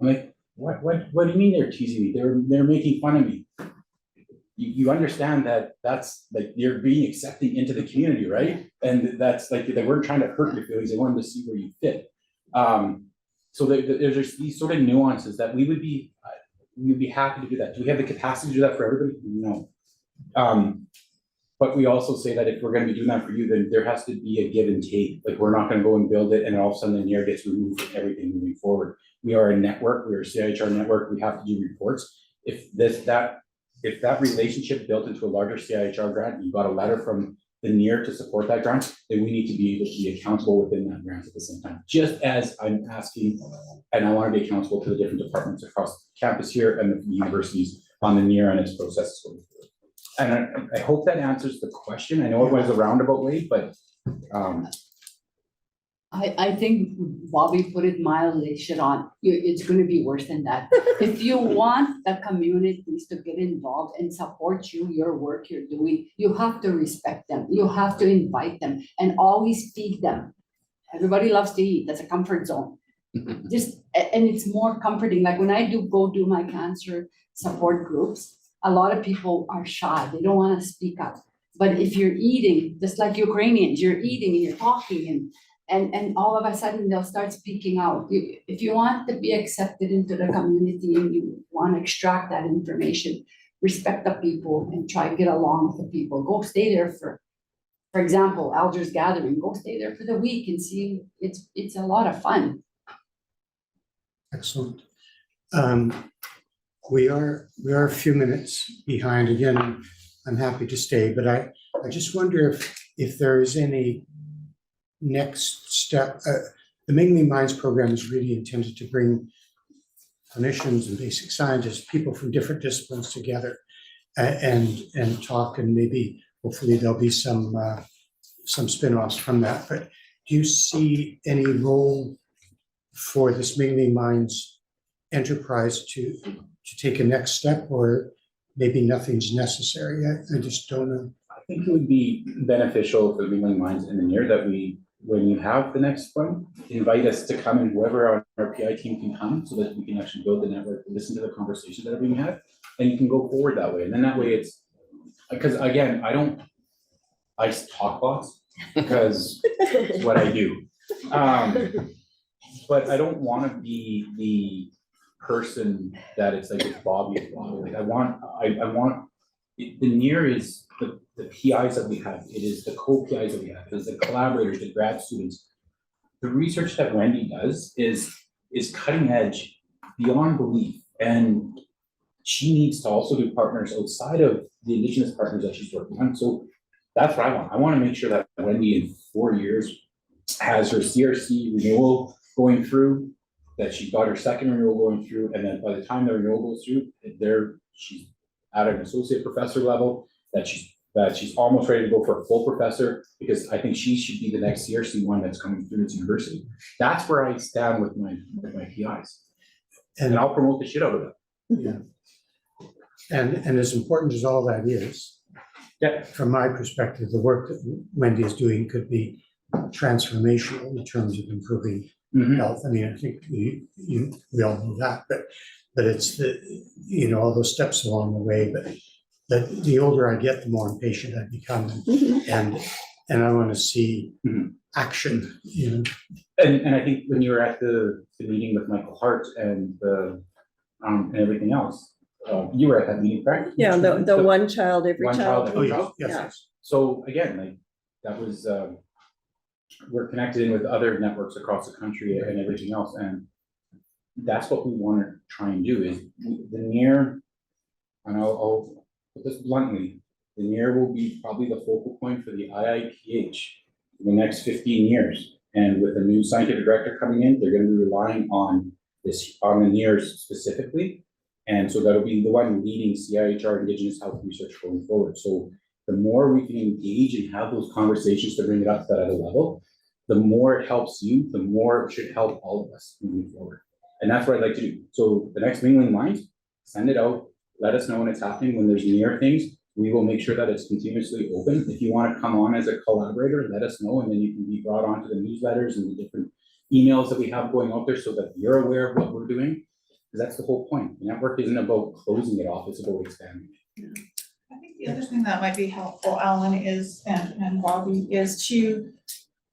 I'm like, what do you mean they're teasing me? They're making fun of me. You understand that that's like you're being accepting into the community, right? And that's like they weren't trying to hurt your feelings, they wanted to see where you fit. So there's just these sort of nuances that we'd be happy to do that. Do we have the capacity to do that for everybody? No. But we also say that if we're going to be doing that for you, then there has to be a give and take. Like we're not going to go and build it and all of a sudden the NEIHR gets removed from everything moving forward. We are a network, we're a CIHR network, we have to do reports. If that relationship built into a larger CIHR grant, you got a letter from the NEIHR to support that grant, then we need to be able to be accountable within that grant at the same time. Just as I'm asking, and I want to be accountable to the different departments across campus here and the universities on the NEIHR and its processes going forward. And I hope that answers the question. I know it was a roundabout way, but I think Bobby put it mildly, Sharon, it's gonna be worse than that. If you want the communities to get involved and support you, your work you're doing, you have to respect them, you have to invite them and always feed them. Everybody loves to eat, that's a comfort zone. And it's more comforting, like when I go do my cancer support groups, a lot of people are shy, they don't wanna speak up. But if you're eating, just like Ukrainians, you're eating and you're talking and all of a sudden they'll start speaking out. If you want to be accepted into the community and you want to extract that information, respect the people and try to get along with the people. Go stay there for example, Elders Gathering, go stay there for the week and see, it's a lot of fun. Excellent. We are a few minutes behind. Again, I'm happy to stay, but I just wonder if there is any next step. The Mingling Minds program is really intended to bring clinicians and basic scientists, people from different disciplines together and talk, and maybe hopefully there'll be some spin-offs from that. But do you see any role for this Mingling Minds enterprise to take a next step, or maybe nothing's necessary? I just don't know. I think it would be beneficial for Mingling Minds in the NEIHR that when you have the next one, invite us to come, and whoever on our PI team can come so that we can actually build the network, listen to the conversations that are being had, and you can go forward that way. And then that way it's, because again, I talk lots because it's what I do. But I don't want to be the person that it's like, it's Bobby. Like I want the NEIHR is the PIs that we have, it is the co-PIs that we have, it is the collaborators, the grad students. The research that Wendy does is cutting edge beyond belief, and she needs to also do partners outside of the Indigenous partners that she's working on. So that's what I want. I want to make sure that Wendy in 4 years has her CRC renewal going through, that she's got her second renewal going through, and then by the time the renewal goes through, she's at an associate professor level, that she's almost ready to go for a full professor, because I think she should be the next CRC one that's coming through this university. That's where I stand with my PIs. And I'll promote the shit out of it. Yeah. And as important as all that is, yeah, from my perspective, the work that Wendy is doing could be transformational in terms of improving health. I mean, I think we all know that, but it's all those steps along the way. But the older I get, the more impatient I become, and I want to see action. And I think when you were at the meeting with Michael Hart and and everything else, you were at that meeting, correct? Yeah, the one child, every child. Oh, yes, yes, Yeah. yes. So again, like that was, we're connected in with other networks across the country and everything else. And that's what we want to try and do is the NEIHR, and I'll put this bluntly, the NEIHR will be probably the focal point for the IIPH in the next 15 years. And with a new scientific director coming in, they're going to be relying on the NEIHR specifically. And so that'll be the one leading CIHR Indigenous health research going forward. So the more we can engage and have those conversations to bring it up to that other level, the more it helps you, the more it should help all of us moving forward. And that's what I'd like to do. So the next Mingling Minds, send it out, let us know when it's happening, when there's NEIHR things, we will make sure that it's continuously open. If you want to come on as a collaborator, let us know, and then you can be brought onto the newsletters and the different emails that we have going out there so that you're aware of what we're doing. Because that's the whole point. The network isn't about closing it off, it's about expanding it. I think the other thing that might be helpful, Alan, is, and Bobby, is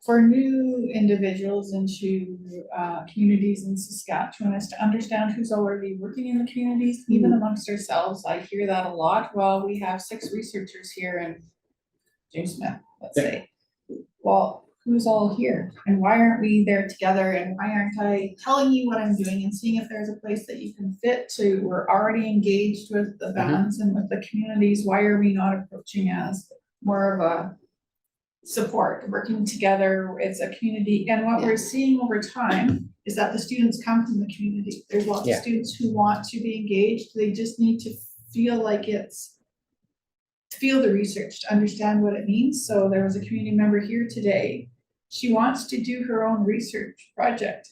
for new individuals into communities in Saskatchewan, is to understand who's already working in the communities, even amongst ourselves. I hear that a lot. Well, we have 6 researchers here in James Smith, let's say. Well, who's all here? And why aren't we there together? And why aren't I telling you what I'm doing and seeing if there's a place that you can fit to? We're already engaged with the bands and with the communities. Why are we not approaching as more of a support, working together as a community? And what we're seeing over time is that the students come from the community. There's lots of students who want to be engaged. They just need to feel like feel the research to understand what it means. So there was a community member here today. She wants to do her own research project.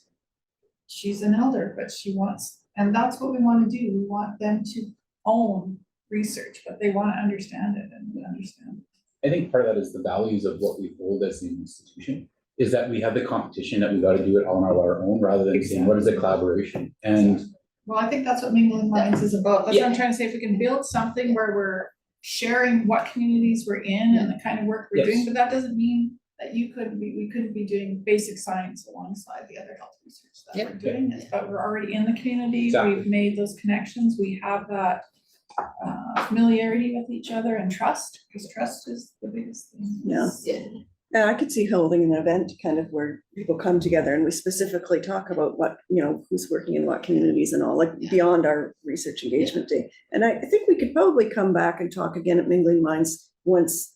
She's an elder, but she wants, and that's what we want to do. We want them to own research, but they want to understand it and understand. I think part of that is the values of what we hold as an institution, is that we have the competition that we got to do it all on our own rather than saying, what is the collaboration? And well, I think that's what Mingling Minds is about. That's what I'm trying to say. If we can build something where we're sharing what communities we're in and the kind of work we're doing, but that doesn't mean that we couldn't be doing basic science alongside the other health research that we're doing. But we're already in the community. We've made those connections. We have that familiarity with each other and trust, because trust is the biggest thing. Yeah. And I could see holding an event kind of where people come together and we specifically talk about what, who's working in what communities and all, like beyond our research engagement day. And I think we could probably come back and talk again at Mingling Minds once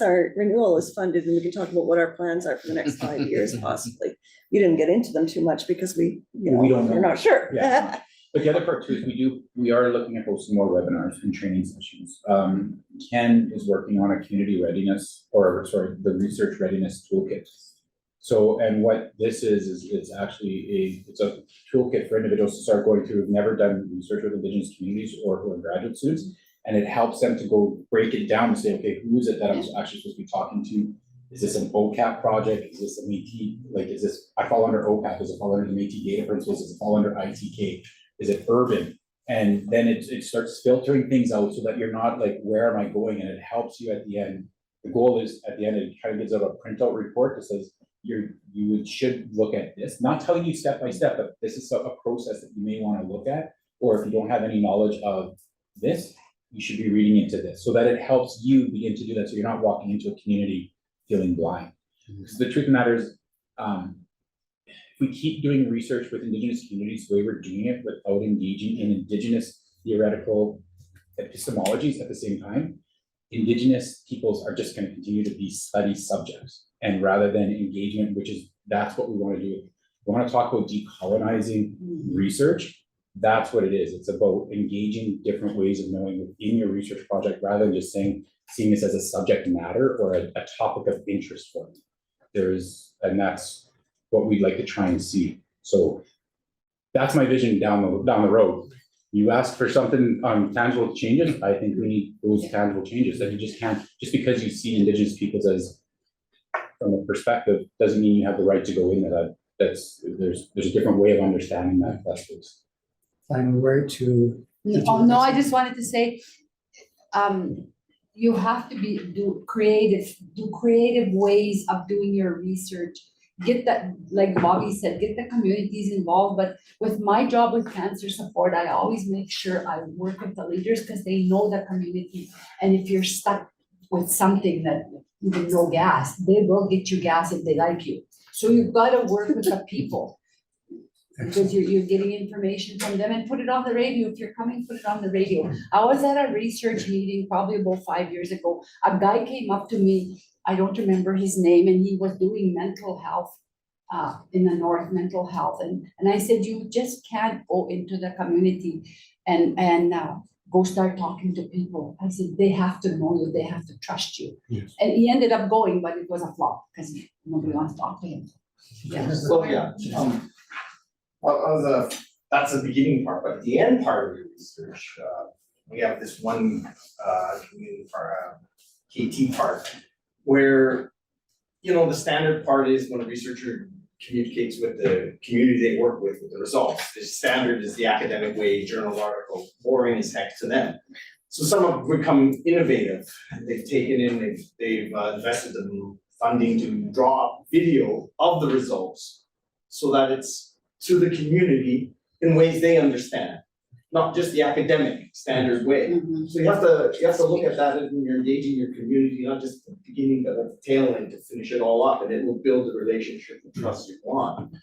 our renewal is funded, and we can talk about what our plans are for the next 5 years possibly. You didn't get into them too much because we don't know. We're not sure. Yeah. But the other part too is we are looking at hosting more webinars and training sessions. Ken is working on a community readiness, the research readiness toolkit. So, and what this is actually it's a toolkit for individuals to start going through who've never done research with Indigenous communities or who are graduate students. And it helps them to go break it down and say, okay, who is it that I'm actually supposed to be talking to? Is this an OCAP project? Is this a Métis? I fall under OCAP, does it fall under the Métis data principles? Does it fall under ITK? Is it urban? And then it starts filtering things out so that you're not like, where am I going? And it helps you at the end. The goal is at the end, it kind of gives out a printout report that says you should look at this, not telling you step by step, but this is a process that you may want to look at. Or if you don't have any knowledge of this, you should be reading into this so that it helps you begin to do that. So you're not walking into a community feeling blind. Because the truth of the matter is, if we keep doing research with Indigenous communities the way we're doing it without engaging in Indigenous theoretical epistemologies at the same time, Indigenous peoples are just going to continue to be study subjects. And rather than engagement, that's what we want to do. We want to talk about decolonizing research. That's what it is. It's about engaging different ways of knowing within your research project rather than just seeing this as a subject matter or a topic of interest for you. And that's what we'd like to try and see. So that's my vision down the road. You ask for something on tangible changes. I think we need those tangible changes that you just can't, just because you see Indigenous peoples as from a perspective, doesn't mean you have the right to go in there. There's a different way of understanding that space. Final word to. Oh, no, I just wanted to say, you have to do creative ways of doing your research. Get that, like Bobby said, get the communities involved. But with my job with cancer support, I always make sure I work with the leaders because they know the community. And if you're stuck with something that even no gas, they will get you gas if they like you. So you've got to work with the people. Because you're getting information from them and put it on the radio. If you're coming, put it on the radio. I was at a research meeting probably about 5 years ago. A guy came up to me, I don't remember his name, and he was doing mental health in the north, mental health. And I said, you just can't go into the community and go start talking to people. I said, they have to know you, they have to trust you. Yes. And he ended up going, but it was a flop because nobody wants to talk to him. Yeah. Well, yeah. That's the beginning part, but the end part of your research, we have this one community park, KT park, where, you know, the standard part is when a researcher communicates with the community they work with the results. The standard is the academic way, journal article, boring as heck to them. So some have become innovative, and they've taken in, they've invested in funding to draw up video of the results so that it's to the community in ways they understand, not just the academic standard way. So you have to look at that when you're engaging your community, not just the beginning, but at the tail end to finish it all up, and it will build the relationship and trust you want.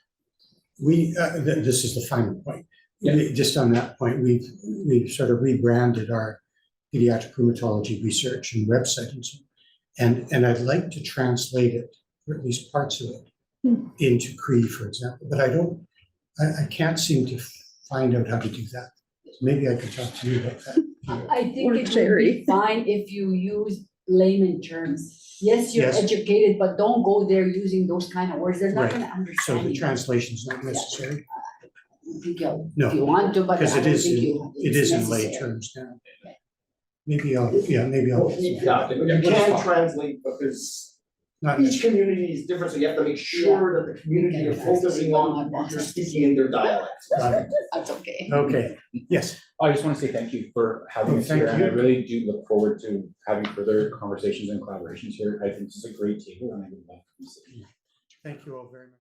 This is the final point. Just on that point, we've sort of rebranded our pediatric rheumatology research and website and so on. And I'd like to translate it, or at least parts of it, into Cree, for example, but I can't seem to find out how to do that. So maybe I could talk to you about that. I think Or it would Jerry. be fine if you use layman terms. Yes, you're Yes. educated, but don't go there using those kind of words. They're not Right. gonna So understand the you. translation's not necessary? I think you'll- No. If you want to, but I Because don't it is, think it is in lay necessary. terms now. Maybe I'll, maybe I'll. Yeah, you can translate, but there's, Not each community is different, so you have to make sure that the community you're focusing on, you're speaking in their dialect. That's okay. Okay, yes, I just want to say thank you for having us Thank here, and I you. really do look forward to having further conversations and collaborations here. I think this is a great table, and I would love to be sitting here. thank you all very much.